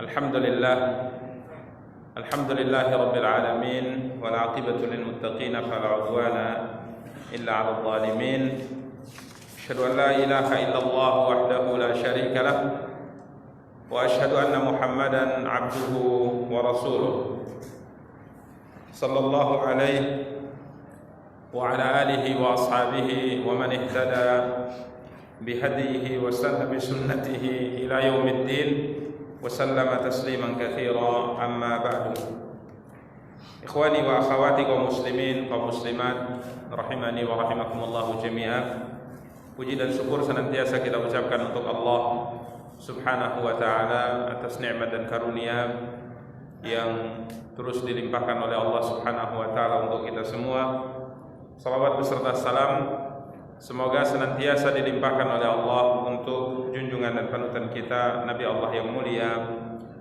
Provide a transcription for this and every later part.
Alhamdulillah rabbil alamin wal aqibatu lil muttaqin fala udwana illa 'alal zalimin. Asyhadu an la ilaha illallah wahdahu la syarika lah wa asyhadu anna Muhammadan 'abduhu wa rasuluh. Sallallahu alaihi wa ala alihi wa ashabihi wa man ihtada bihadihi wa sanna bi sunnatihi ila yaumiddin wa sallama tasliman katsira, amma ba'du. Ikhwani wa akhwati kaum muslimin kaum muslimat rahimani wa rahimakumullah jami'an. Puji dan syukur senantiasa kita ucapkan untuk Allah Subhanahu wa taala atas nikmat dan karunia yang terus dilimpahkan oleh Allah Subhanahu wa taala untuk kita semua. Salawat beserta salam semoga senantiasa dilimpahkan oleh Allah untuk junjungan dan panutan kita Nabi Allah yang mulia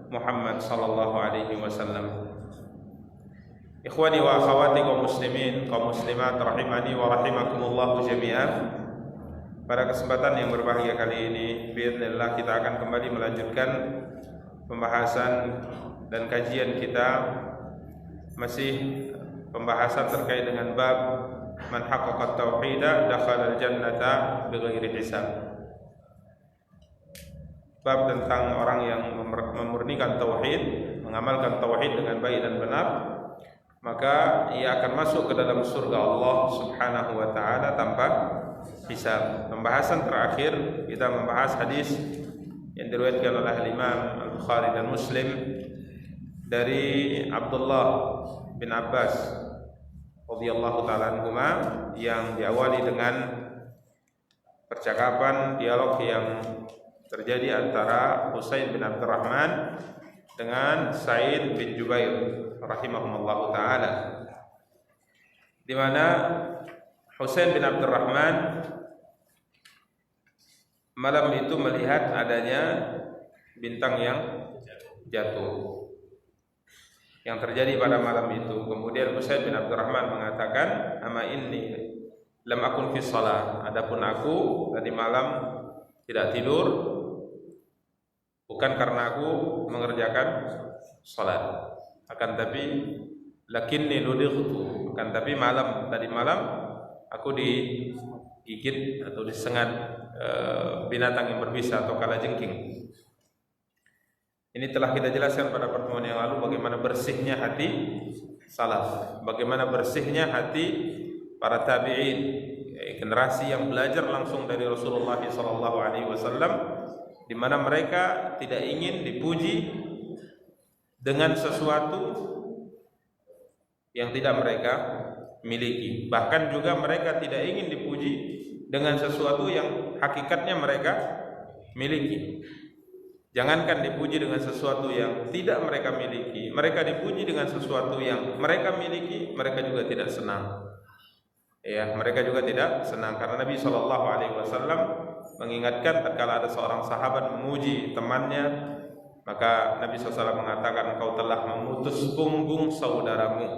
Muhammad sallallahu alaihi wasallam. Ikhwani wa akhwati kaum muslimin kaum muslimat rahimani wa rahimakumullah jami'an. Pada kesempatan yang berbahagia kali ini biidznillah kita akan kembali melanjutkan pembahasan dan kajian kita, masih pembahasan terkait dengan bab man haqqaqa tauhida dakhala al-jannata bighairi hisab. Bab tentang orang yang memurnikan tauhid, mengamalkan tauhid dengan baik dan benar, maka ia akan masuk ke dalam surga Allah Subhanahu wa taala tanpa hisab. Pembahasan terakhir kita membahas hadis yang diriwayatkan oleh Imam Al-Bukhari dan Muslim dari Abdullah bin Abbas radhiyallahu ta'ala anhuma, yang diawali dengan percakapan dialog yang terjadi antara Husain bin Abdurrahman dengan Sa'id bin Jubair rahimahumullahu ta'ala, di mana Husain bin Abdurrahman malam itu melihat adanya bintang yang jatuh yang terjadi pada malam itu. Kemudian Husain bin Abdurrahman mengatakan, "Ama inni lam akun fi shalah." Adapun aku tadi malam tidak tidur bukan karena aku mengerjakan salat, akan tapi lakinni ludightu, akan tapi tadi malam aku digigit atau disengat binatang yang berbisa atau kalajengking. Ini telah kita jelaskan pada pertemuan yang lalu bagaimana bersihnya hati salaf, bagaimana bersihnya hati para tabi'in, generasi yang belajar langsung dari Rasulullah SAW, di mana mereka tidak ingin dipuji dengan sesuatu yang tidak mereka miliki. Bahkan juga mereka tidak ingin dipuji dengan sesuatu yang hakikatnya mereka miliki. Jangankan dipuji dengan sesuatu yang tidak mereka miliki, mereka dipuji dengan sesuatu yang mereka miliki, mereka juga tidak senang. Ya, mereka juga tidak senang, karena Nabi SAW mengingatkan tatkala ada seorang sahabat memuji temannya, maka Nabi SAW mengatakan, "Engkau telah memutus punggung saudaramu."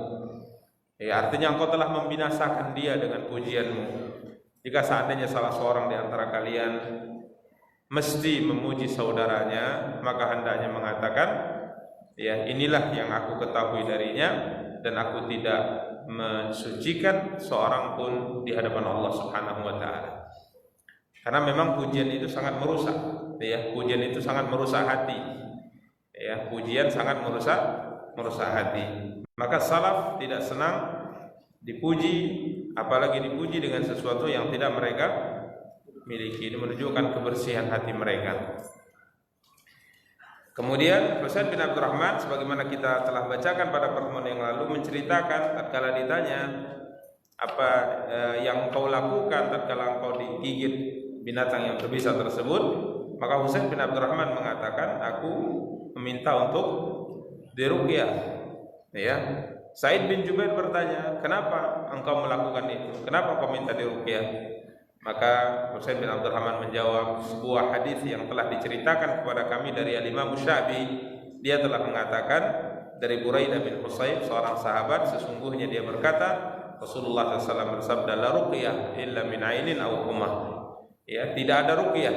Ya, artinya engkau telah membinasakan dia dengan pujianmu. Jika seandainya salah seorang di antara kalian mesti memuji saudaranya, maka hendaknya mengatakan, ya, inilah yang aku ketahui darinya, dan aku tidak mensucikan seorang pun di hadapan Allah Subhanahu wa taala. Karena memang pujian itu sangat merusak, ya, pujian itu sangat merusak hati. Ya, pujian sangat merusak hati. Maka salaf tidak senang dipuji, apalagi dipuji dengan sesuatu yang tidak mereka miliki. Ini menunjukkan kebersihan hati mereka. Kemudian Husain bin Abdurrahman, sebagaimana kita telah bacakan pada pertemuan yang lalu, menceritakan tatkala ditanya, apa yang kau lakukan tatkala engkau digigit binatang yang berbisa tersebut, maka Husain bin Abdurrahman mengatakan, aku meminta untuk diruqyah. Ya, Sa'id bin Jubair bertanya, kenapa engkau melakukan itu? Kenapa kau minta diruqyah? Maka Husain bin Abdurrahman menjawab, sebuah hadis yang telah diceritakan kepada kami dari Al-Imam Syafi'i. Dia telah mengatakan dari Buraidah bin Husayb, seorang sahabat, sesungguhnya dia berkata, Rasulullah SAW bersabda, la ruqyah illa min ainin aw humah. Ya, tidak ada ruqyah.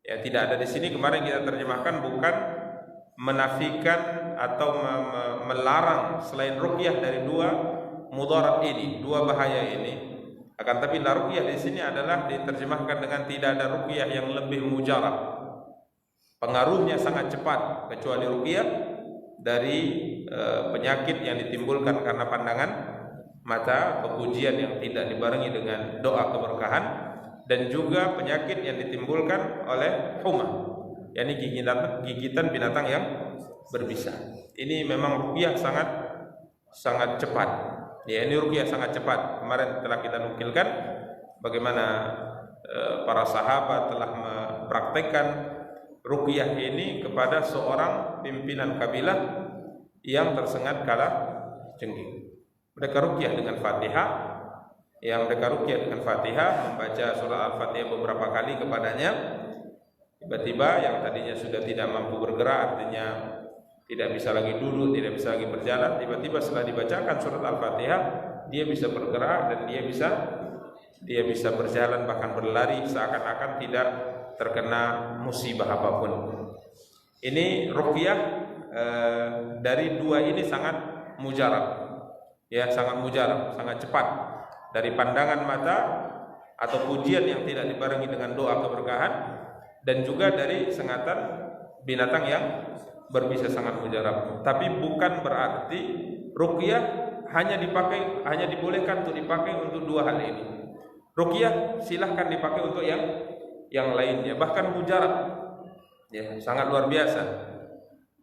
Ya, tidak ada di sini, kemarin kita terjemahkan bukan menafikan atau melarang selain ruqyah dari dua mudarat ini, dua bahaya ini. Akan tapi la ruqyah di sini adalah diterjemahkan dengan tidak ada ruqyah yang lebih mujarab. Pengaruhnya sangat cepat kecuali ruqyah dari penyakit yang ditimbulkan karena pandangan mata, kepujian yang tidak dibarengi dengan doa keberkahan, dan juga penyakit yang ditimbulkan oleh huma, yakni gigitan binatang yang berbisa. Ini memang ruqyah sangat cepat. Ya, ini ruqyah sangat cepat. Kemarin telah kita nukilkan bagaimana para sahabat telah mempraktekkan ruqyah ini kepada seorang pimpinan kabilah yang tersengat kala jengking. Mereka ruqyah dengan Fatihah, membaca surah Al-Fatihah beberapa kali kepadanya. Tiba-tiba yang tadinya sudah tidak mampu bergerak, artinya tidak bisa lagi duduk, tidak bisa lagi berjalan, tiba-tiba setelah dibacakan surat Al-Fatihah, dia bisa bergerak dan dia bisa berjalan, bahkan berlari seakan-akan tidak terkena musibah apapun. Ini ruqyah dari dua ini sangat mujarab. Ya, sangat mujarab, sangat cepat. Dari pandangan mata atau pujian yang tidak dibarengi dengan doa keberkahan, dan juga dari sengatan binatang yang berbisa, sangat mujarab. Tapi bukan berarti ruqyah hanya dibolehkan untuk dipakai untuk dua hal ini. Ruqyah silahkan dipakai untuk yang lainnya, bahkan mujarab. Ya, sangat luar biasa.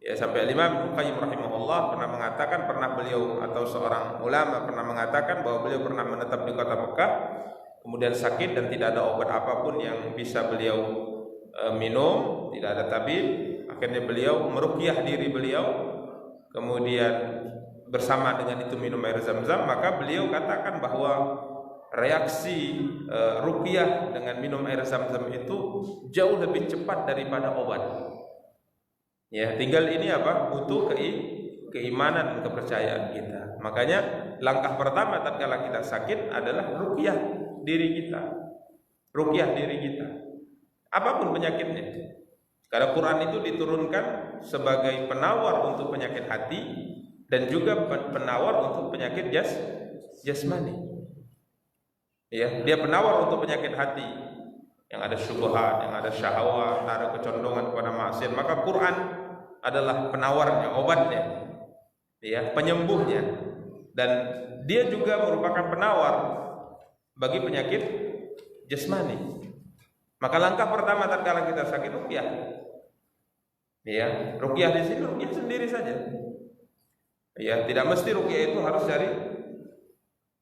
Ya, sampai Imam Ibnu Qayyim rahimahullah pernah beliau atau seorang ulama pernah mengatakan bahwa beliau pernah menetap di kota Mekah, kemudian sakit dan tidak ada obat apapun yang bisa beliau minum, tidak ada tabib. Akhirnya beliau meruqyah diri beliau, kemudian bersama dengan itu minum air Zam-Zam. Maka beliau katakan bahwa reaksi ruqyah dengan minum air Zam-Zam itu jauh lebih cepat daripada obat. Ya, tinggal ini butuh keimanan dan kepercayaan kita. Makanya langkah pertama tatkala kita sakit adalah ruqyah diri kita. Ruqyah diri kita. Apapun penyakitnya. Karena Quran itu diturunkan sebagai penawar untuk penyakit hati dan juga penawar untuk penyakit jasmani. Ya, dia penawar untuk penyakit hati yang ada syubhat, yang ada syahwat, ada kecondongan kepada maksiat. Maka Quran adalah penawarnya, obatnya, ya, penyembuhnya, dan dia juga merupakan penawar bagi penyakit jasmani. Maka langkah pertama tatkala kita sakit ruqyah. Ya, ruqyah di sini ruqyah sendiri saja. Ya, tidak mesti ruqyah itu harus dari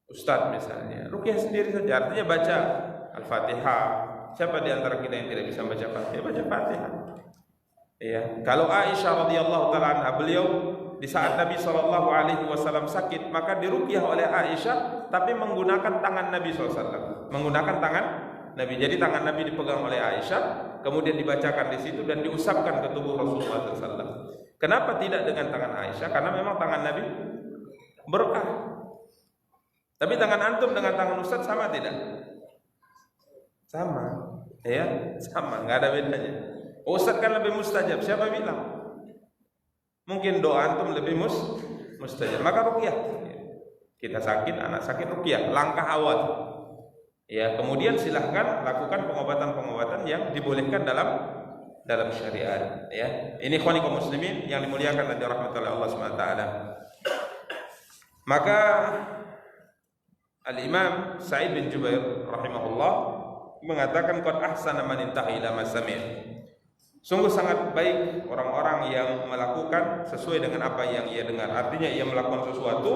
ustadz misalnya. Ruqyah sendiri saja, artinya baca Al-Fatihah. Siapa di antara kita yang tidak bisa baca Fatihah? Baca Fatihah. Ya, kalau Aisyah radhiyallahu taala anha, beliau di saat Nabi sallallahu alaihi wasallam sakit, maka diruqyah oleh Aisyah tapi menggunakan tangan Nabi sallallahu alaihi wasallam. Menggunakan tangan Nabi. Jadi tangan Nabi dipegang oleh Aisyah, kemudian dibacakan di situ dan diusapkan ke tubuh Rasulullah sallallahu alaihi wasallam. Kenapa tidak dengan tangan Aisyah? Karena memang tangan Nabi berkah. Tapi tangan antum dengan tangan ustaz sama tidak? Sama. Ya, sama, enggak ada bedanya. Ustaz kan lebih mustajab, siapa bilang? Mungkin doa antum lebih mustajab. Maka ruqyah. Kita sakit, anak sakit, ruqyah, langkah awal. Ya, kemudian silahkan lakukan pengobatan-pengobatan yang dibolehkan dalam syariat. Ya, ini ikhwani kaum muslimin yang dimuliakan dan dirahmati oleh Allah Subhanahu wa taala. Maka Al-Imam Sa'id bin Jubair rahimahullah mengatakan qad ahsana man intaha ila ma sami'. Sungguh sangat baik orang-orang yang melakukan sesuai dengan apa yang ia dengar. Artinya ia melakukan sesuatu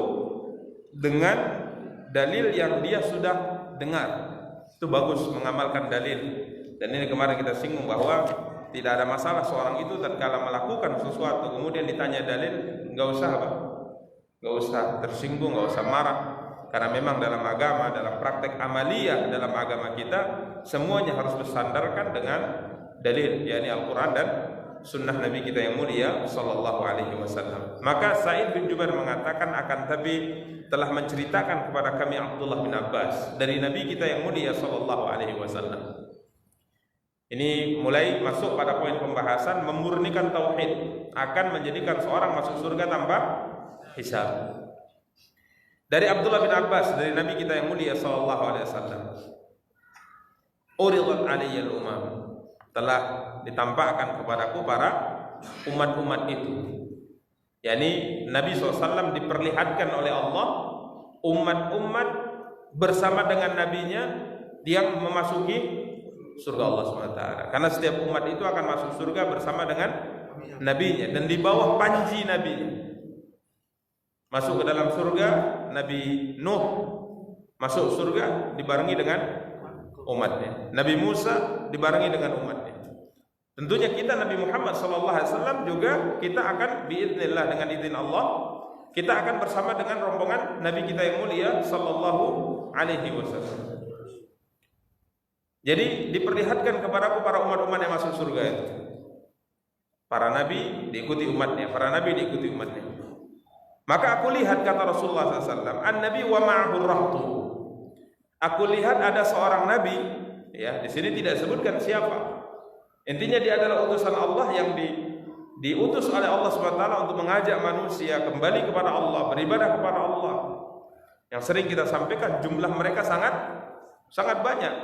dengan dalil yang dia sudah dengar. Itu bagus mengamalkan dalil. Dan ini kemarin kita singgung bahwa tidak ada masalah seorang itu tatkala melakukan sesuatu kemudian ditanya dalil, enggak usah tersinggung, enggak usah marah. Karena memang dalam agama, dalam praktek amaliyah dalam agama kita, semuanya harus bersandarkan dengan dalil, yakni Al-Quran dan sunnah Nabi kita yang mulia sallallahu alaihi wasallam. Maka Sa'id bin Jubair mengatakan, akan tapi telah menceritakan kepada kami Abdullah bin Abbas dari Nabi kita yang mulia sallallahu alaihi wasallam. Ini mulai masuk pada poin pembahasan memurnikan tauhid akan menjadikan seorang masuk surga tanpa hisab. Dari Abdullah bin Abbas, dari Nabi kita yang mulia sallallahu alaihi wasallam, uridat alayyal umam, telah ditampakkan kepadaku para umat-umat itu. Yani Nabi SAW diperlihatkan oleh Allah umat-umat bersama dengan nabinya yang memasuki surga Allah SWT. Karena setiap umat itu akan masuk surga bersama dengan nabinya dan di bawah panji nabinya. Masuk ke dalam surga Nabi Nuh, masuk surga dibarengi dengan umatnya. Nabi Musa dibarengi dengan umatnya. Tentunya kita Nabi Muhammad SAW juga kita akan biidznillah dengan izin Allah kita akan bersama dengan rombongan Nabi kita yang mulia sallallahu alaihi wasallam. Jadi diperlihatkan kepadaku para umat-umat yang masuk surga itu. Para nabi diikuti umatnya, para nabi diikuti umatnya. Maka aku lihat kata Rasulullah SAW, an-nabi wa ma'ahu rahtu. Aku lihat ada seorang nabi, ya di sini tidak sebutkan siapa. Intinya dia adalah utusan Allah yang diutus oleh Allah SWT untuk mengajak manusia kembali kepada Allah, beribadah kepada Allah. Yang sering kita sampaikan jumlah mereka sangat banyak.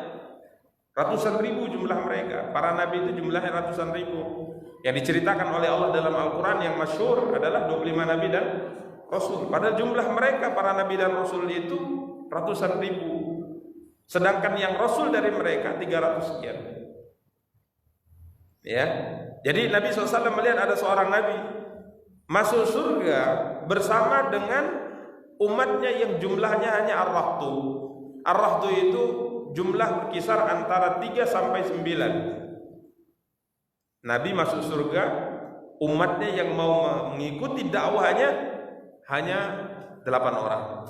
Ratusan ribu jumlah mereka. Para nabi itu jumlahnya ratusan ribu. Yang diceritakan oleh Allah dalam Al-Quran yang masyhur adalah 25 nabi dan rasul. Padahal jumlah mereka para nabi dan rasul itu ratusan ribu. Sedangkan yang rasul dari mereka 300 sekian. Ya, jadi Nabi SAW melihat ada seorang nabi masuk surga bersama dengan umatnya yang jumlahnya hanya ar-rahtu. Ar-rahtu itu jumlah berkisar antara 3 sampai 9. Nabi masuk surga, umatnya yang mau mengikuti dakwahnya hanya 8 orang.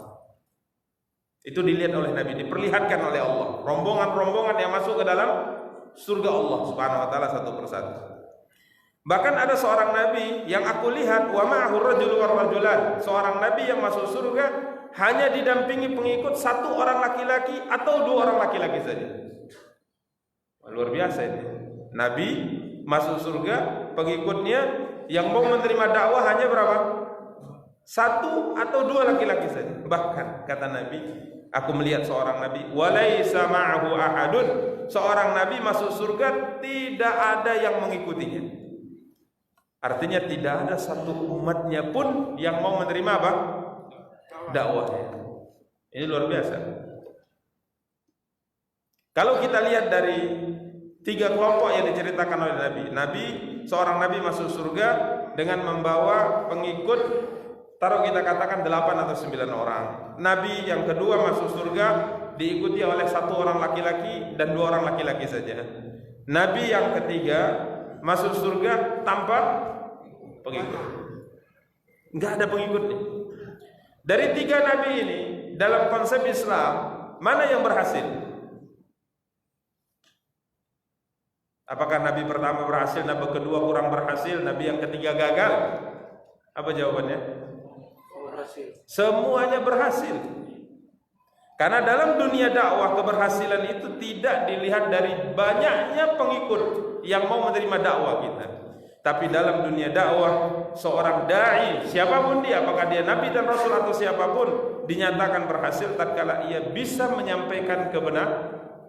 Itu dilihat oleh Nabi, diperlihatkan oleh Allah. Rombongan-rombongan yang masuk ke dalam surga Allah Subhanahu wa taala satu persatu. Bahkan ada seorang nabi yang aku lihat wa ma'ahu rajulun wa rajulan, seorang nabi yang masuk surga hanya didampingi pengikut 1 orang laki-laki atau 2 orang laki-laki saja. Luar biasa ini. Nabi masuk surga, pengikutnya yang mau menerima dakwah hanya berapa? 1 atau 2 laki-laki saja. Bahkan kata Nabi, aku melihat seorang nabi walaisa ma'ahu ahadun, seorang nabi masuk surga tidak ada yang mengikutinya. Artinya tidak ada satu umatnya pun yang mau menerima apa? Dakwahnya. Ini luar biasa. Kalau kita lihat dari 3 kelompok yang diceritakan oleh Nabi. Seorang nabi masuk surga dengan membawa pengikut, taruh kita katakan 8 atau 9 orang. Nabi yang kedua masuk surga diikuti oleh 1 orang laki-laki dan 2 orang laki-laki saja. Nabi yang ketiga masuk surga tanpa pengikut. Enggak ada pengikutnya. Dari 3 nabi ini dalam konsep Islam, mana yang berhasil? Apakah nabi pertama berhasil, nabi kedua kurang berhasil, nabi yang ketiga gagal? Apa jawabannya? Semuanya berhasil. Karena dalam dunia dakwah keberhasilan itu tidak dilihat dari banyaknya pengikut yang mau menerima dakwah kita. Tapi dalam dunia dakwah seorang dai, siapapun dia, apakah dia nabi dan rasul atau siapapun, dinyatakan berhasil tatkala ia bisa menyampaikan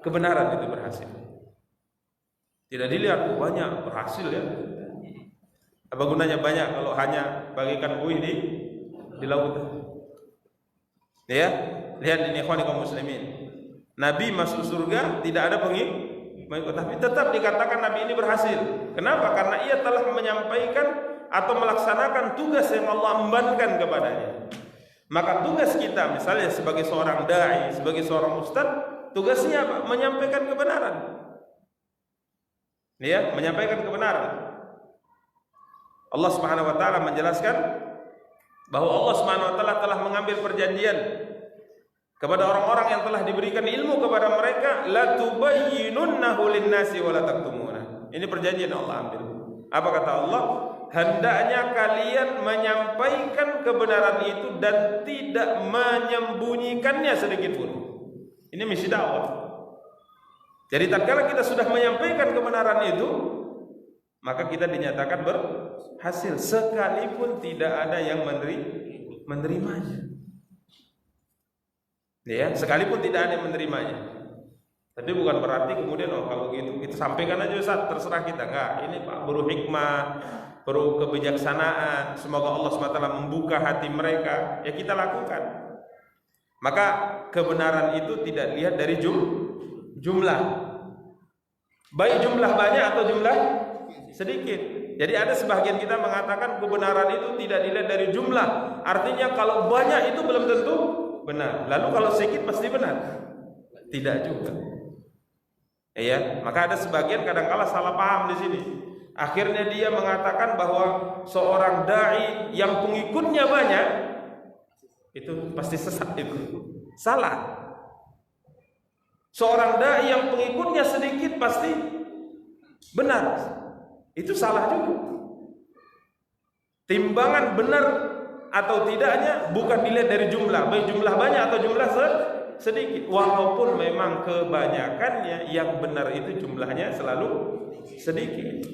kebenaran itu berhasil. Tidak dilihat banyak berhasil ya. Apa gunanya banyak kalau hanya bagikan buih di laut. Ya, lihat ini ikhwan kaum muslimin. Nabi masuk surga tidak ada pengikut, tapi tetap dikatakan nabi ini berhasil. Kenapa? Karena ia telah menyampaikan atau melaksanakan tugas yang Allah embankan kepadanya. Maka tugas kita misalnya sebagai seorang dai, sebagai seorang ustaz, tugasnya apa? Menyampaikan kebenaran. Ya, menyampaikan kebenaran. Allah Subhanahu wa taala menjelaskan bahwa Allah Subhanahu wa taala telah mengambil perjanjian kepada orang-orang yang telah diberikan ilmu kepada mereka, la tubayyinunnahu lin-nasi wa la taktumuna. Ini perjanjian Allah ambil. Apa kata Allah? Hendaknya kalian menyampaikan kebenaran itu dan tidak menyembunyikannya sedikit pun. Ini misi dakwah. Jadi tatkala kita sudah menyampaikan kebenaran itu, maka kita dinyatakan berhasil sekalipun tidak ada yang menerimanya. Ya, sekalipun tidak ada yang menerimanya. Tapi bukan berarti kemudian kalau gitu kita sampaikan aja Ustaz, terserah kita. Enggak, ini Pak perlu hikmah, perlu kebijaksanaan. Semoga Allah SWT membuka hati mereka. Ya kita lakukan. Maka kebenaran itu tidak dilihat dari jumlah. Baik jumlah banyak atau jumlah sedikit. Jadi ada sebagian kita mengatakan kebenaran itu tidak dilihat dari jumlah. Artinya kalau banyak itu belum tentu benar. Lalu kalau sedikit pasti benar? Tidak juga. Ya, maka ada sebagian kadang-kala salah paham di sini. Akhirnya dia mengatakan bahwa seorang dai yang pengikutnya banyak itu pasti sesat itu. Salah. Seorang dai yang pengikutnya sedikit pasti benar. Itu salah juga. Timbangan benar atau tidaknya bukan dilihat dari jumlah, baik jumlah banyak atau jumlah sedikit. Walaupun memang kebanyakannya yang benar itu jumlahnya selalu sedikit.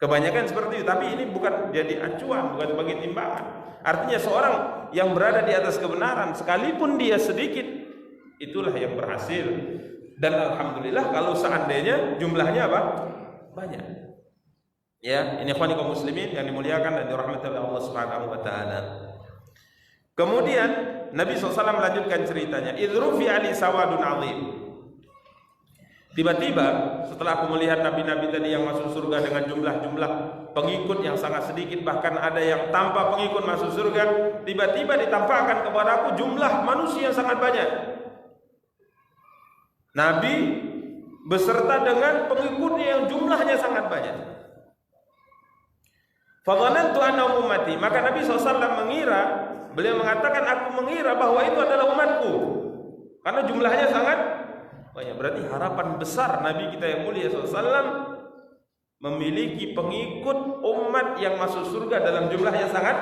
Kebanyakan seperti itu, tapi ini bukan jadi acuan, bukan sebagai timbangan. Artinya seorang yang berada di atas kebenaran sekalipun dia sedikit, itulah yang berhasil. Dan alhamdulillah kalau seandainya jumlahnya apa? Banyak. Ya, ini ikhwani kaum muslimin yang dimuliakan dan dirahmati oleh Allah Subhanahu wa taala. Kemudian Nabi SAW melanjutkan ceritanya, idrufi ali sawadun azim. Tiba-tiba setelah aku melihat nabi-nabi tadi yang masuk surga dengan jumlah-jumlah pengikut yang sangat sedikit, bahkan ada yang tanpa pengikut masuk surga, tiba-tiba ditampakkan kepada aku jumlah manusia yang sangat banyak. Nabi beserta dengan pengikutnya yang jumlahnya sangat banyak. Fadhanantu anna ummati, maka Nabi SAW mengira, beliau mengatakan aku mengira bahwa itu adalah umatku karena jumlahnya sangat banyak. Berarti harapan besar Nabi kita yang mulia SAW memiliki pengikut umat yang masuk surga dalam jumlah yang sangat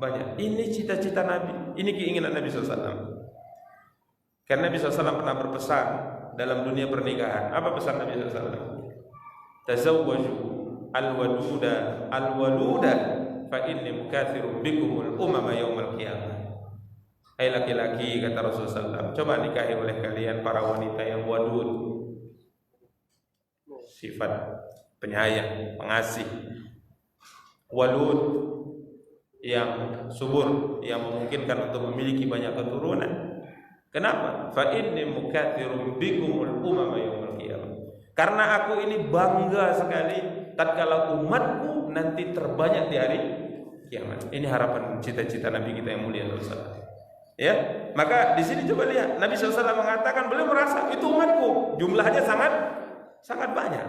banyak. Ini cita-cita Nabi, ini keinginan Nabi SAW. Karena Nabi SAW pernah berpesan dalam dunia pernikahan. Apa pesan Nabi SAW? Tazawwaju al-waluda fa inni mukatsirun bikumul umama yaumal qiyamah. Hai laki-laki, kata Rasulullah SAW, coba nikahi oleh kalian para wanita yang wadud, sifat penyayang, pengasih. Walud yang subur, yang memungkinkan untuk memiliki banyak keturunan. Kenapa? Fa inni mukatsirun bikumul umama yaumal qiyamah. Karena aku ini bangga sekali tatkala umatku nanti terbanyak di hari kiamat. Ini harapan cita-cita Nabi kita yang mulia SAW. Ya, maka di sini coba lihat, Nabi SAW mengatakan beliau merasa itu umatku, jumlahnya sangat banyak.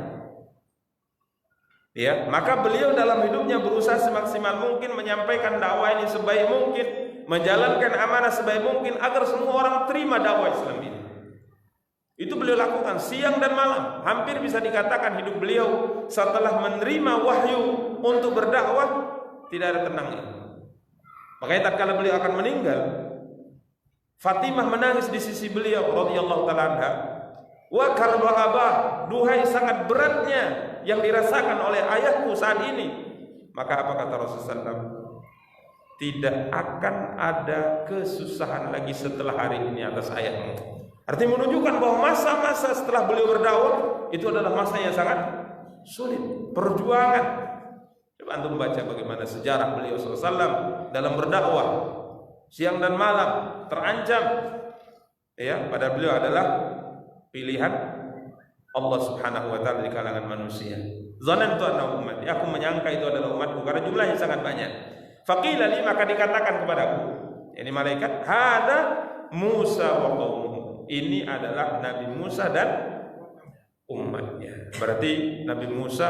Ya, maka beliau dalam hidupnya berusaha semaksimal mungkin menyampaikan dakwah ini sebaik mungkin, menjalankan amanah sebaik mungkin agar semua orang terima dakwah Islam ini. Itu beliau lakukan siang dan malam. Hampir bisa dikatakan hidup beliau setelah menerima wahyu untuk berdakwah tidak ada tenangnya. Makanya tatkala beliau akan meninggal, Fatimah menangis di sisi beliau radhiyallahu taala anha. Wa karba abah, duhai sangat beratnya yang dirasakan oleh ayahku saat ini. Maka apa kata Rasulullah SAW? Tidak akan ada kesusahan lagi setelah hari ini atas ayahmu. Artinya menunjukkan bahwa masa-masa setelah beliau berdakwah itu adalah masa yang sangat sulit, perjuangan. Coba antum baca bagaimana sejarah beliau SAW dalam berdakwah siang dan malam, terancam. Ya, pada beliau adalah pilihan Allah Subhanahu wa taala di kalangan manusia. Zanantu anna ummati, aku menyangka itu adalah umatku karena jumlahnya sangat banyak. Faqila li, maka dikatakan kepadaku, ini malaikat, hada Musa wa qaumuhu. Ini adalah Nabi Musa dan umatnya. Berarti Nabi Musa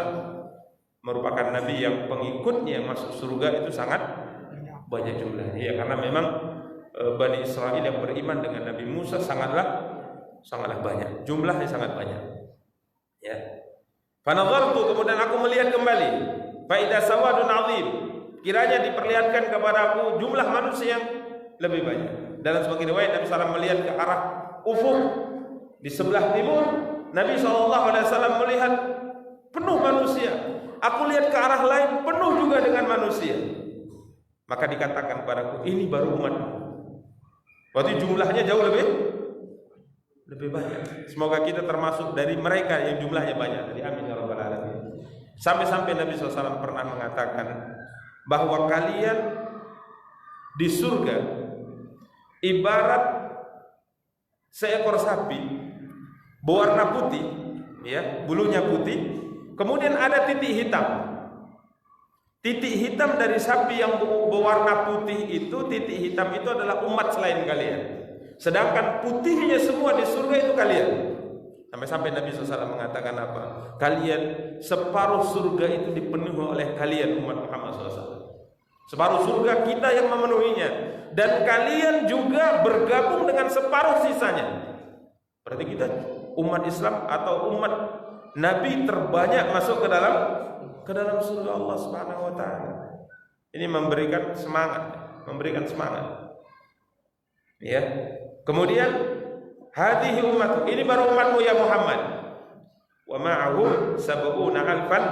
merupakan nabi yang pengikutnya yang masuk surga itu sangat banyak jumlahnya. Ya, karena memang Bani Israel yang beriman dengan Nabi Musa sangatlah banyak. Jumlahnya sangat banyak. Ya. Fanadhartu, kemudian aku melihat kembali. Fa idza sawadun azim. Kiranya diperlihatkan kepadaku jumlah manusia yang lebih banyak. Dalam sebagian riwayat Nabi SAW melihat ke arah ufuk, Di sebelah timur Nabi SAW melihat penuh manusia. Aku lihat ke arah lain penuh juga dengan manusia. Maka dikatakan kepadaku, ini baru umatmu. Berarti jumlahnya jauh lebih banyak. Semoga kita termasuk dari mereka yang jumlahnya banyak. Jadi amin ya rabbal alamin. Sampai-sampai Nabi SAW pernah mengatakan bahwa kalian di surga ibarat seekor sapi berwarna putih, ya, bulunya putih, kemudian ada titik hitam. Titik hitam dari sapi yang berwarna putih itu, titik hitam itu adalah umat selain kalian. Sedangkan putihnya semua di surga itu kalian. Sampai-sampai Nabi SAW mengatakan apa? Kalian, separuh surga itu dipenuhi oleh kalian umat Muhammad SAW. Separuh surga kita yang memenuhinya. Dan kalian juga bergabung dengan separuh sisanya. Berarti kita umat Islam atau umat Nabi terbanyak masuk ke dalam surga Allah Subhanahu wa taala. Ini memberikan semangat. Ya. Kemudian hadhihi ummatu, ini baru umatmu ya Muhammad. Wa ma'ahum sab'una alfan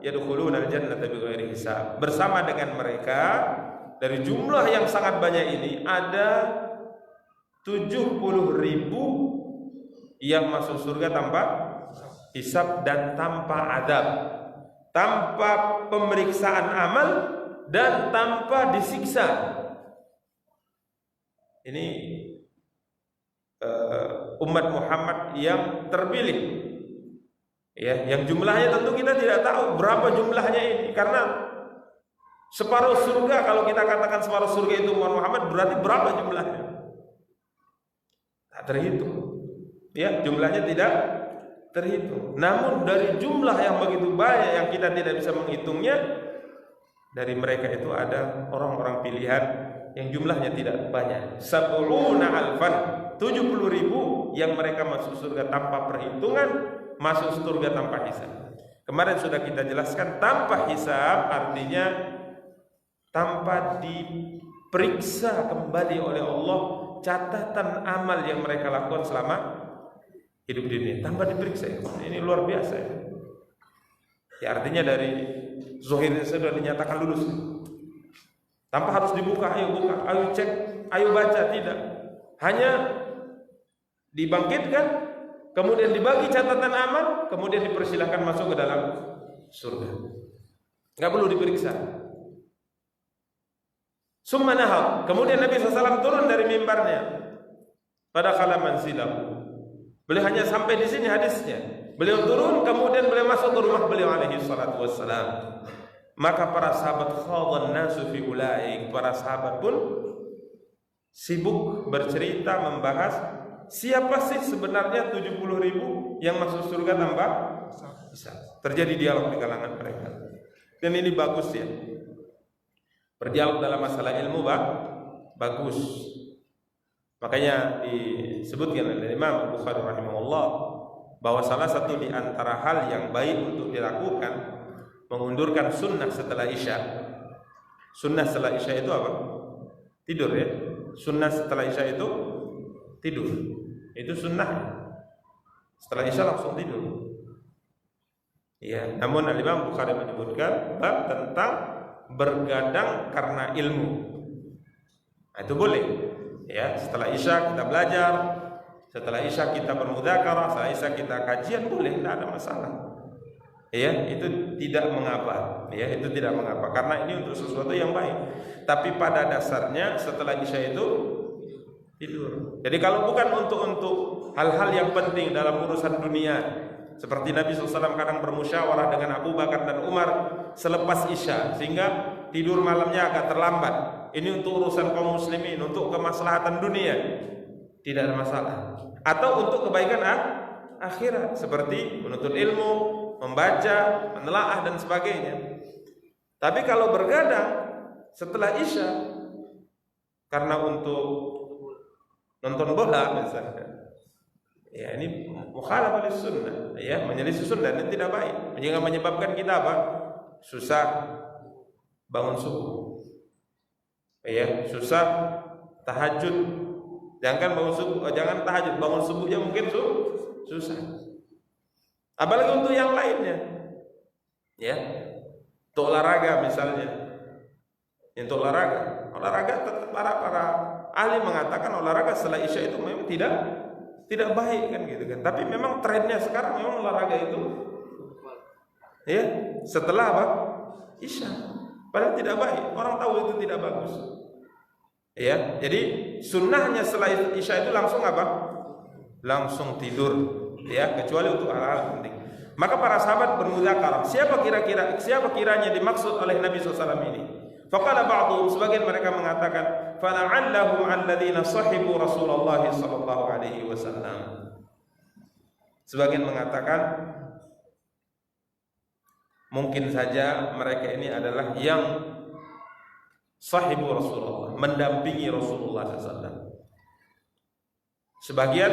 yadkhuluna al-jannata bighairi hisab. Bersama dengan mereka dari jumlah yang sangat banyak ini ada 70.000 yang masuk surga tanpa hisab dan tanpa adab, tanpa pemeriksaan amal dan tanpa disiksa. Ini umat Muhammad yang terpilih, ya, yang jumlahnya tentu kita tidak tahu berapa jumlahnya ini, karena separuh surga, kalau kita katakan separuh surga itu umat Muhammad, berarti berapa jumlahnya? Tak terhitung, ya, jumlahnya tidak terhitung. Namun dari jumlah yang begitu banyak yang kita tidak bisa menghitungnya, dari mereka itu ada orang-orang pilihan yang jumlahnya tidak banyak. Sab'una alfan, 70.000 yang mereka masuk surga tanpa perhitungan, masuk surga tanpa hisab. Kemarin sudah kita jelaskan, tanpa hisab artinya tanpa diperiksa kembali oleh Allah catatan amal yang mereka lakukan selama hidup di dunia, tanpa diperiksa. Ini luar biasa ya. Ya, artinya dari zahirnya sudah dinyatakan lulus, tanpa harus dibuka, ayo buka, ayo cek, ayo baca, tidak. Hanya dibangkitkan, kemudian dibagi catatan amal, kemudian dipersilahkan masuk ke dalam surga. Enggak perlu diperiksa. Summa nahal, kemudian Nabi SAW turun dari mimbarnya pada kala manzilahu. Beliau hanya sampai di sini hadisnya. Beliau turun, kemudian beliau masuk ke rumah beliau alaihi salatu wassalam. Maka para sahabat khadhan nasu fi ulaik, para sahabat pun sibuk bercerita membahas siapa sih sebenarnya 70.000 yang masuk surga tanpa hisab. Terjadi dialog di kalangan mereka. Dan ini bagus ya. Berdialog dalam masalah ilmu bagus. Makanya disebutkan oleh Imam Al-Bukhari rahimahullah bahwa salah satu di antara hal yang baik untuk dilakukan mengundurkan sunnah setelah isya. Sunnah setelah isya itu apa? Tidur ya. Sunnah setelah isya itu tidur. Itu sunnah. Setelah isya langsung tidur. Ya, namun Imam Bukhari menyebutkan bab tentang bergadang karena ilmu. Nah, itu boleh. Ya, setelah isya kita belajar, setelah isya kita bermudzakarah, setelah isya kita kajian, boleh, tidak ada masalah. Ya, itu tidak mengapa. Ya, itu tidak mengapa karena ini untuk sesuatu yang baik. Tapi pada dasarnya setelah isya itu tidur. Jadi kalau bukan untuk hal-hal yang penting dalam urusan dunia, seperti Nabi SAW kadang bermusyawarah dengan Abu Bakar dan Umar selepas isya, sehingga tidur malamnya agak terlambat. Ini untuk urusan kaum muslimin, untuk kemaslahatan dunia, tidak ada masalah. Atau untuk kebaikan akhirat, seperti menuntut ilmu, membaca, menelaah dan sebagainya. Tapi kalau bergadang setelah isya karena untuk nonton bola misalnya, ya ini mukhalafah sunnah, ya, menyelisih sunnah, dan tidak baik. Jangan menyebabkan kita apa? Susah bangun subuh. Ya, susah tahajud. Jangan bangun subuh, jangan tahajud, bangun subuhnya mungkin susah. Apalagi untuk yang lainnya, ya, untuk olahraga misalnya, untuk olahraga tetap para ahli mengatakan olahraga setelah isya itu memang tidak baik kan gitu kan. Tapi memang trennya sekarang memang olahraga itu, ya, setelah apa? Isya. Padahal tidak baik. Orang tahu itu tidak bagus. Ya, jadi sunnahnya setelah isya itu langsung apa? Langsung tidur, ya, kecuali untuk hal-hal penting. Maka para sahabat bermudzakarah, siapa kiranya dimaksud oleh Nabi SAW ini? Faqala ba'dhum, sebagian mereka mengatakan, fala'allahum alladzina sahibu Rasulullah sallallahu alaihi wasallam. Sebagian mengatakan mungkin saja mereka ini adalah yang sahibu Rasulullah, mendampingi Rasulullah SAW. Sebagian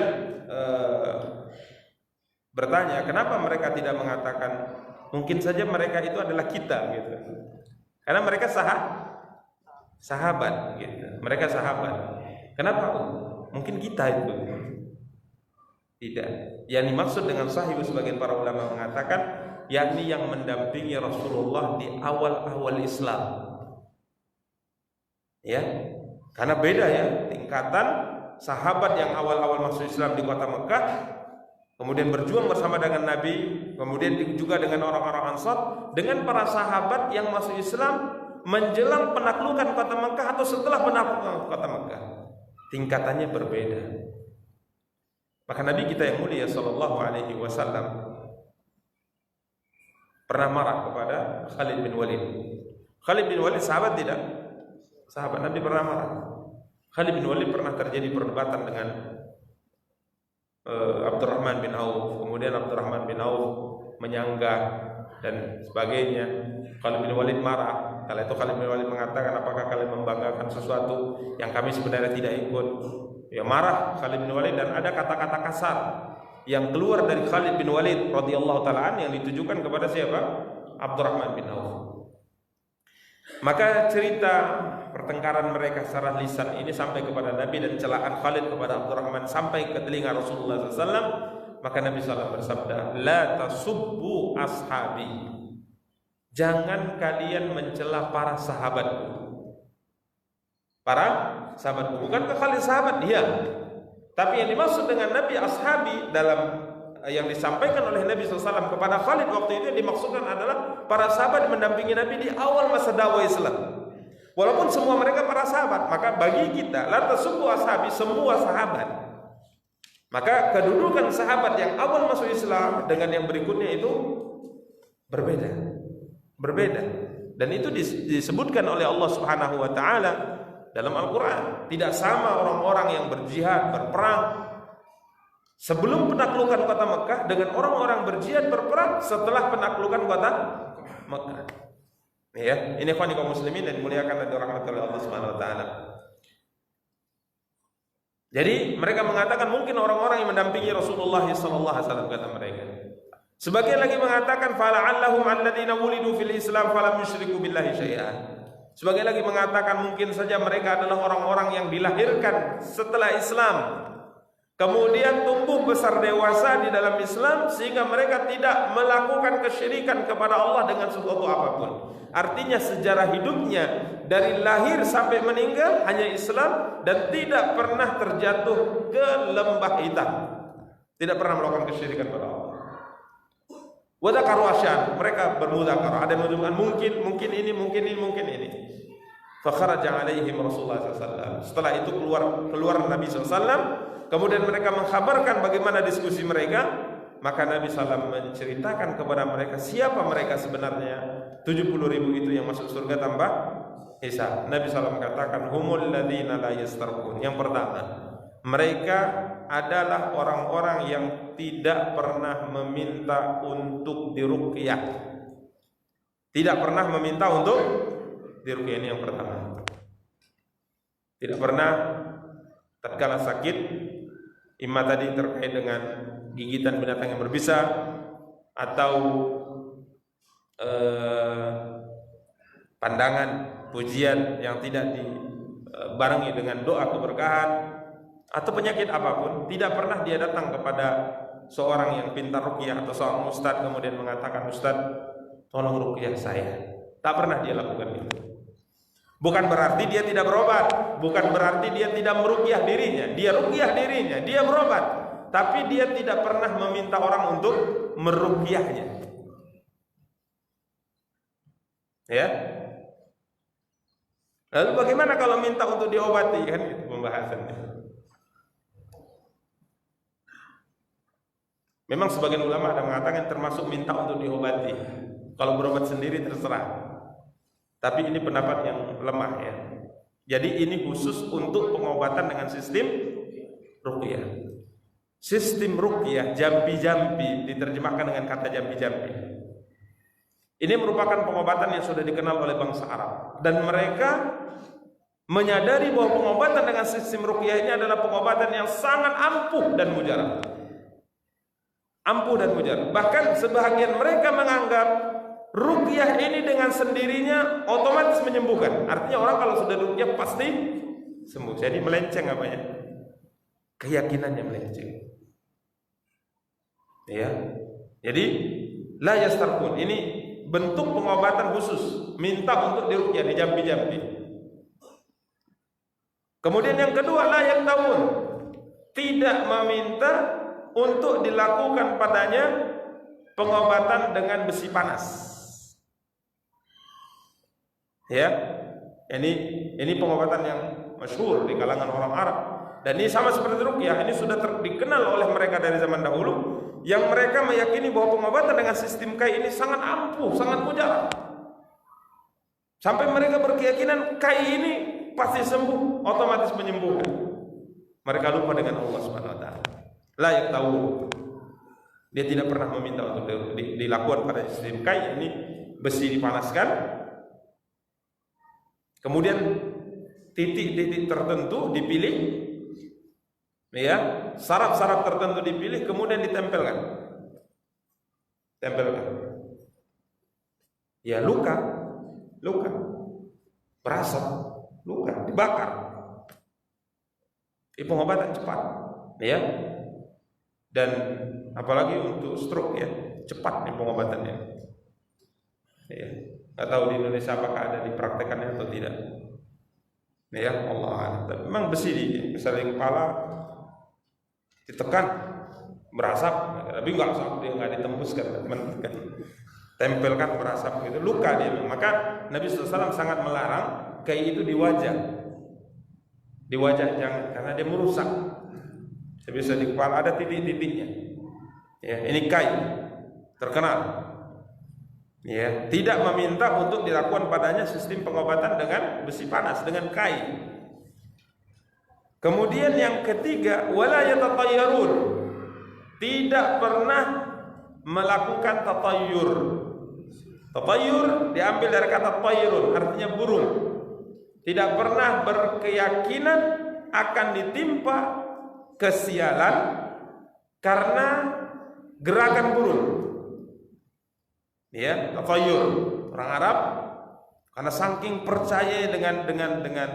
bertanya, kenapa mereka tidak mengatakan mungkin saja mereka itu adalah kita gitu. Karena mereka sahabat gitu. Mereka sahabat. Kenapa? Mungkin kita itu. Tidak. Yang dimaksud dengan sahibu sebagian para ulama mengatakan yakni yang mendampingi Rasulullah di awal-awal Islam. Ya. Karena beda ya tingkatan sahabat yang awal-awal masuk Islam di kota Mekah, kemudian berjuang bersama dengan Nabi, kemudian juga dengan orang-orang Ansar, dengan para sahabat yang masuk Islam menjelang penaklukan kota Mekah atau setelah penaklukan kota Mekah. Tingkatannya berbeda. Maka Nabi kita yang mulia sallallahu alaihi wasallam pernah marah kepada Khalid bin Walid. Khalid bin Walid sahabat tidak? Sahabat. Nabi pernah marah. Khalid bin Walid pernah terjadi perdebatan dengan Abdurrahman bin Auf. Kemudian Abdurrahman bin Auf menyanggah dan sebagainya. Khalid bin Walid marah. Kala itu Khalid bin Walid mengatakan, apakah kalian membanggakan sesuatu yang kami sebenarnya tidak ikut? Ya, marah Khalid bin Walid dan ada kata-kata kasar yang keluar dari Khalid bin Walid radhiyallahu taala yang ditujukan kepada siapa? Abdurrahman bin Auf. Maka cerita pertengkaran mereka secara lisan ini sampai kepada Nabi dan celaan Khalid kepada Abdurrahman sampai ke telinga Rasulullah SAW. Maka Nabi SAW bersabda, la tasubbu ashabi, jangan kalian mencela para sahabatku. Para sahabatku, bukan Khalid sahabat dia, tapi yang dimaksud dengan Nabi ashabi dalam yang disampaikan oleh Nabi SAW kepada Khalid waktu itu dimaksudkan adalah para sahabat mendampingi Nabi di awal masa dakwah Islam. Walaupun semua mereka para sahabat, maka bagi kita la tasubbu ashabi, semua sahabat. Maka kedudukan sahabat yang awal masuk Islam dengan yang berikutnya itu berbeda. Dan itu disebutkan oleh Allah Subhanahu wa taala dalam Al-Qur'an. Tidak sama orang-orang yang berjihad, berperang sebelum penaklukan kota Mekah dengan orang-orang berjihad berperang setelah penaklukan kota Mekah. Ya, ini ikhwan kaum muslimin dan dimuliakan dan dirahmati oleh Allah Subhanahu wa taala. Jadi mereka mengatakan mungkin orang-orang yang mendampingi Rasulullah sallallahu alaihi wasallam, kata mereka. Sebagian lagi mengatakan fala'allahum alladzina wulidu fil Islam falam yusyriku billahi syai'an. Sebagian lagi mengatakan mungkin saja mereka adalah orang-orang yang dilahirkan setelah Islam, kemudian tumbuh besar dewasa di dalam Islam sehingga mereka tidak melakukan kesyirikan kepada Allah dengan sesuatu apapun. Artinya sejarah hidupnya dari lahir sampai meninggal hanya Islam dan tidak pernah terjatuh ke lembah hitam. Tidak pernah melakukan kesyirikan kepada Allah. Wadakaru asyan, mereka bermudzakarah. Ada yang menunjukkan mungkin ini. Fakharaja alaihim Rasulullah SAW. Setelah itu keluar Nabi SAW. Kemudian mereka mengkhabarkan bagaimana diskusi mereka. Maka Nabi SAW menceritakan kepada mereka siapa mereka sebenarnya. 70.000 itu yang masuk surga tanpa hisab. Nabi SAW mengatakan humul ladzina la yastarqun. Yang pertama, mereka adalah orang-orang yang tidak pernah meminta untuk diruqyah. Tidak pernah meminta untuk diruqyah, ini yang pertama. Tidak pernah tatkala sakit, imma tadi terkait dengan gigitan binatang yang berbisa atau pandangan pujian yang tidak dibarengi dengan doa keberkahan atau penyakit apapun, tidak pernah dia datang kepada seorang yang pintar ruqyah atau seorang ustadz kemudian mengatakan, "Ustadz, tolong ruqyah saya." Tak pernah dia lakukan itu. Bukan berarti dia tidak berobat, bukan berarti dia tidak meruqyah dirinya. Dia ruqyah dirinya, dia berobat, tapi dia tidak pernah meminta orang untuk meruqyahnya. Ya. Lalu bagaimana kalau minta untuk diobati, kan itu pembahasannya. Memang sebagian ulama ada mengatakan termasuk minta untuk diobati. Kalau berobat sendiri terserah. Tapi ini pendapat yang lemah ya. Jadi ini khusus untuk pengobatan dengan sistem ruqyah. Sistem ruqyah jampi-jampi diterjemahkan dengan kata jampi-jampi. Ini merupakan pengobatan yang sudah dikenal oleh bangsa Arab, dan mereka menyadari bahwa pengobatan dengan sistem ruqyah ini adalah pengobatan yang sangat ampuh dan mujarab. Ampuh dan mujarab. Bahkan sebahagian mereka menganggap ruqyah ini dengan sendirinya otomatis menyembuhkan. Artinya orang kalau sudah ruqyah pasti sembuh. Jadi melenceng apanya? Keyakinannya melenceng. Ya. Jadi la yastarqun. Ini bentuk pengobatan khusus, minta untuk diruqyah, dijampi-jampi. Kemudian yang kedua, la yaktawun. Tidak meminta untuk dilakukan padanya pengobatan dengan besi panas. Ya, ini pengobatan yang masyhur di kalangan orang Arab, dan ini sama seperti ruqyah. Ini sudah dikenal oleh mereka dari zaman dahulu, yang mereka meyakini bahwa pengobatan dengan sistem kai ini sangat ampuh, sangat mujarab. Sampai mereka berkeyakinan kai ini pasti sembuh, otomatis menyembuhkan. Mereka lupa dengan Allah Subhanahu wa taala. Layak tahu. Dia tidak pernah meminta untuk dilakukan pada sistem kai ini, besi dipanaskan. Kemudian titik-titik tertentu dipilih, ya, saraf-saraf tertentu dipilih, kemudian ditempelkan. Tempelkan. Ya, luka, berasap, luka, dibakar. Ini pengobatan cepat, ya. Dan apalagi untuk stroke, ya, cepat nih pengobatannya. Ya. Nggak tahu di Indonesia apakah ada dipraktekannya atau tidak. Ya Allah, memang besi di kepala ditekan berasap, tapi nggak usah, dia nggak ditembuskan, kan tempelkan berasap gitu, luka dia. Maka Nabi SAW sangat melarang kayak itu di wajah jangan, karena dia merusak. Bisa di kepala ada titik-titiknya. Ya, ini kai terkenal. Ya, tidak meminta untuk dilakukan padanya sistem pengobatan dengan besi panas, dengan kai. Kemudian yang ketiga, wala yatatayyarun. Tidak pernah melakukan tatayyur. Tatayyur diambil dari kata tayyurun, artinya burung. Tidak pernah berkeyakinan akan ditimpa kesialan karena gerakan burung. Ya, tatayyur. Orang Arab karena saking percaya dengan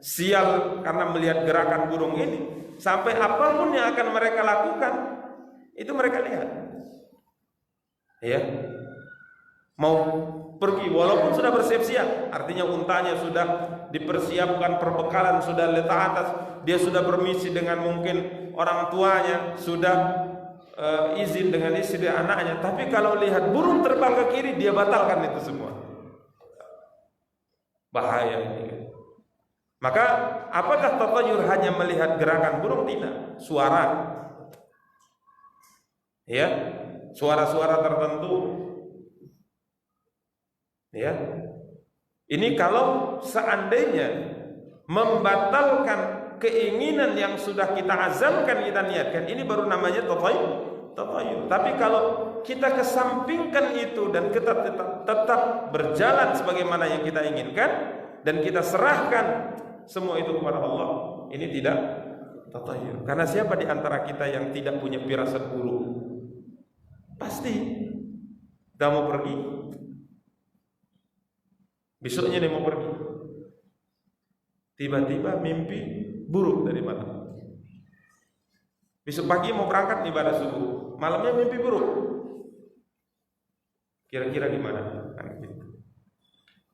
sial karena melihat gerakan burung ini, sampai apapun yang akan mereka lakukan itu mereka lihat. Ya. Mau pergi walaupun sudah bersiap-siap, artinya untanya sudah dipersiapkan, perbekalan sudah letak atas, dia sudah bermisi dengan mungkin orang tuanya, sudah izin dengan istri dan anaknya, tapi kalau lihat burung terbang ke kiri, dia batalkan itu semua. Bahaya ini. Maka apakah tatayyur hanya melihat gerakan burung? Tidak, suara. Ya, suara-suara tertentu. Ya. Ini kalau seandainya membatalkan keinginan yang sudah kita azamkan, kita niatkan, ini baru namanya tatayyur. Tapi kalau kita kesampingkan itu dan kita tetap berjalan sebagaimana yang kita inginkan dan kita serahkan semua itu kepada Allah, ini tidak tatayyur. Karena siapa di antara kita yang tidak punya firasat buruk? Pasti gak mau pergi, besoknya dia mau pergi, tiba-tiba mimpi buruk dari malam. Besok pagi mau berangkat ibadah subuh, malamnya mimpi buruk. Kira-kira gimana?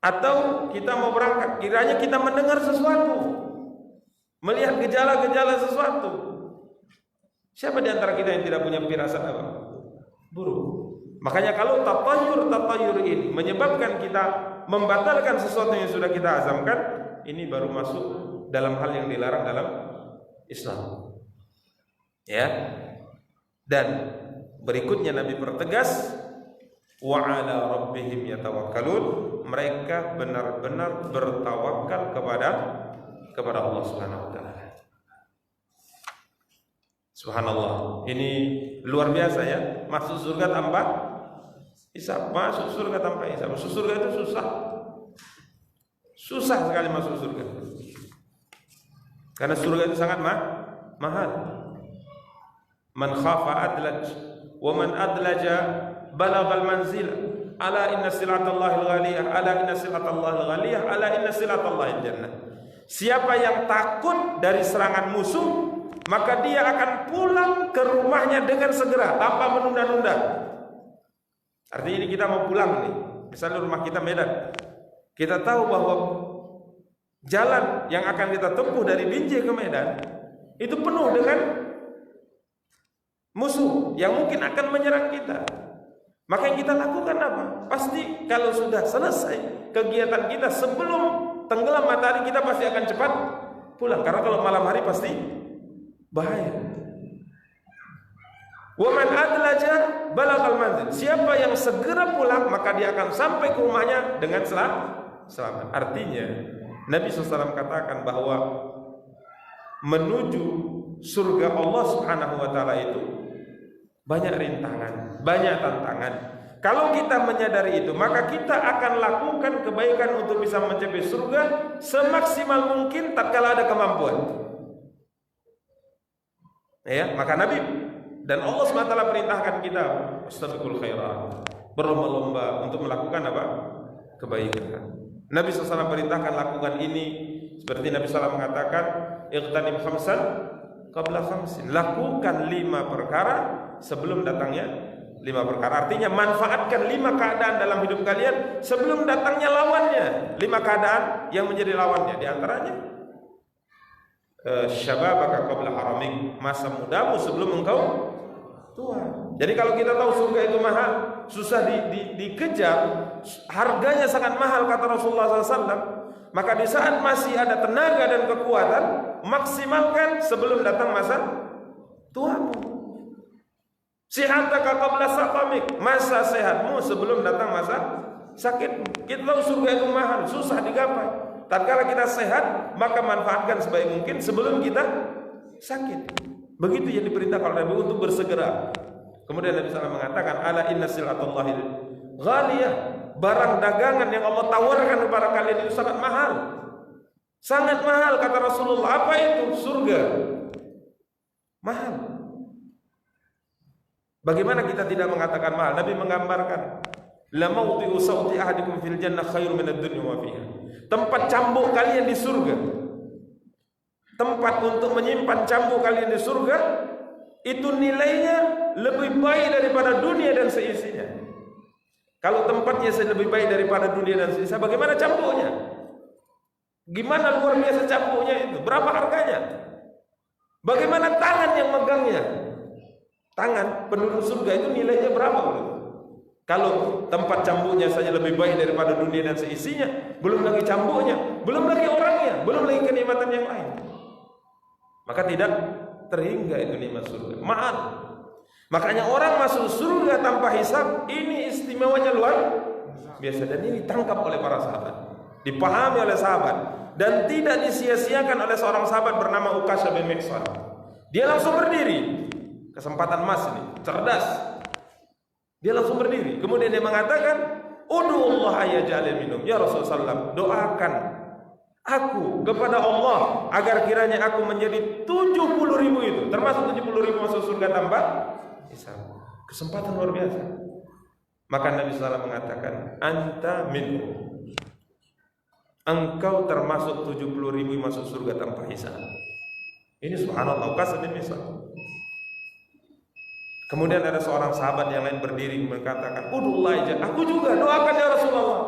Atau kita mau berangkat, kiranya kita mendengar sesuatu, melihat gejala-gejala sesuatu. Siapa di antara kita yang tidak punya firasat apa? Buruk. Makanya kalau tatayur ini menyebabkan kita membatalkan sesuatu yang sudah kita azamkan, ini baru masuk dalam hal yang dilarang dalam Islam. Ya. Dan berikutnya Nabi pertegas, wa 'ala rabbihim yatawakkalun, mereka benar-benar bertawakal kepada Allah Subhanahu wa taala. Subhanallah, ini luar biasa ya. Masuk surga tanpa hisab, masuk surga tanpa hisab. Masuk surga itu susah sekali masuk surga, karena surga itu sangat mahal. Man khafa adlaj, wa man adlaja balagal manzil. Ala inna silatallahi al-ghaliyah, ala inna silatallahi al-ghaliyah, ala inna silatallahi al-jannah. Siapa yang takut dari serangan musuh, maka dia akan pulang ke rumahnya dengan segera tanpa menunda-nunda. Artinya ini kita mau pulang nih, misalnya rumah kita Medan, kita tahu bahwa jalan yang akan kita tempuh dari Binjai ke Medan itu penuh dengan musuh yang mungkin akan menyerang kita. Maka yang kita lakukan apa? Pasti kalau sudah selesai kegiatan kita sebelum tenggelam matahari, kita pasti akan cepat pulang, karena kalau malam hari pasti bahaya. Wa man adlaja balagal manzil. Siapa yang segera pulang, maka dia akan sampai ke rumahnya dengan selamat. Artinya Nabi SAW katakan bahwa menuju surga Allah Subhanahu wa taala itu banyak rintangan, banyak tantangan. Kalau kita menyadari itu, maka kita akan lakukan kebaikan untuk bisa mencapai surga semaksimal mungkin tatkala ada kemampuan. Ya, maka Nabi dan Allah SWT perintahkan kita astabiqul khairat, berlomba-lomba untuk melakukan apa? Kebaikan. Nabi SAW perintahkan lakukan ini, seperti Nabi SAW mengatakan, iqtanim khamsan qabla khamsin. Lakukan 5 perkara sebelum datangnya 5 perkara. Artinya manfaatkan 5 keadaan dalam hidup kalian sebelum datangnya lawannya. 5 keadaan yang menjadi lawannya, di antaranya syababaka qabla haramik, masa mudamu sebelum engkau tua. Jadi kalau kita tahu surga itu mahal, susah dikejar, harganya sangat mahal kata Rasulullah SAW, maka di saat masih ada tenaga dan kekuatan, maksimalkan sebelum datang masa tuamu. Sihataka qabla saqamik, masa sehatmu sebelum datang masa sakitmu. Kita tahu surga itu mahal, susah digapai. Tatkala kita sehat, maka manfaatkan sebaik mungkin sebelum kita sakit. Begitu yang diperintahkan oleh Nabi untuk bersegera. Kemudian Nabi SAW mengatakan, ala inna silatallahi ghaliyah, barang dagangan yang Allah tawarkan kepada kalian itu sangat mahal. Sangat mahal kata Rasulullah. Apa itu? Surga. Mahal. Bagaimana kita tidak mengatakan mahal? Nabi menggambarkan, la mawdi'u sawti ahadikum fil jannah khairu minad dunya wa fiha. Tempat cambuk kalian di surga, tempat untuk menyimpan cambuk kalian di surga, itu nilainya lebih baik daripada dunia dan seisinya. Kalau tempatnya lebih baik daripada dunia dan seisinya, bagaimana cambuknya? Gimana luar biasa cambuknya itu? Berapa harganya? Bagaimana tangan yang megangnya? Tangan penduduk surga itu nilainya berapa? Kalau tempat cambuknya saja lebih baik daripada dunia dan seisinya, belum lagi cambuknya, belum lagi orangnya, belum lagi kenikmatan yang lain, maka tidak terhingga itu nikmat surga. Mahal. Makanya orang masuk surga tanpa hisab, ini istimewanya luar biasa, dan ini ditangkap oleh para sahabat, dipahami oleh sahabat, dan tidak disia-siakan oleh seorang sahabat bernama Uqasha bin Mihsan. Dia langsung berdiri, kesempatan emas ini, cerdas. Dia langsung berdiri. Kemudian dia mengatakan, "Ud'ullah ayaj'al minum." Ya Rasulullah, doakan aku kepada Allah agar kiranya aku menjadi 70.000 itu, termasuk 70.000 masuk surga tanpa hisab. Kesempatan luar biasa. Maka Nabi SAW mengatakan, "Anta minhum." Engkau termasuk 70.000 masuk surga tanpa hisab. Ini subhanallah, kasih misal. Kemudian ada seorang sahabat yang lain berdiri mengatakan, "Udullah aja, aku juga doakan ya Rasulullah."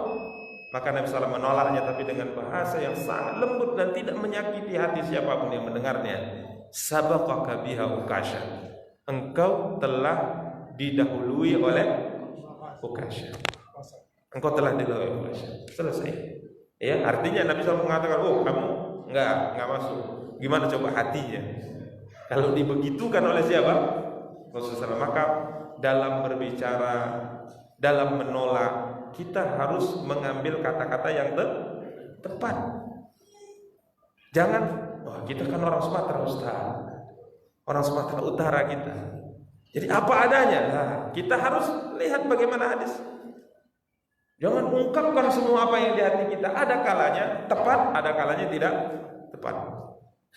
Maka Nabi SAW menolaknya, tapi dengan bahasa yang sangat lembut dan tidak menyakiti hati siapapun yang mendengarnya. Sabaqaka biha Ukasha, engkau telah didahului oleh Ukasha. Engkau telah didahului oleh Ukasha. Selesai. Ya, artinya Nabi SAW mengatakan, "Oh, kamu enggak masuk." Gimana coba hatinya? Kalau dibegitukan oleh siapa? Rasulullah. Maka dalam berbicara, dalam menolak, kita harus mengambil kata-kata yang tepat. Jangan, wah kita kan orang Sumatera Ustaz, orang Sumatera Utara kita, jadi apa adanya. Nah, kita harus lihat bagaimana hadis. Jangan ungkapkan semua apa yang di hati kita. Ada kalanya tepat, ada kalanya tidak tepat.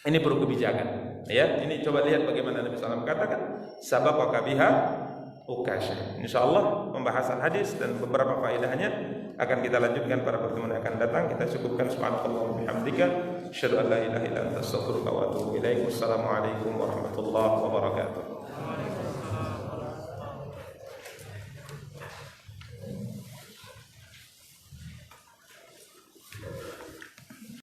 Ini perlu kebijakan. Ya, ini coba lihat bagaimana Nabi SAW katakan, sabaqaka biha Ukasha. Insyaallah pembahasan hadis dan beberapa faedahnya akan kita lanjutkan pada pertemuan yang akan datang. Kita cukupkan. Subhanallah wa bihamdika, asyhadu an la ilaha illa anta, astaghfiruka wa atubu ilaik. Wassalamualaikum warahmatullahi wabarakatuh.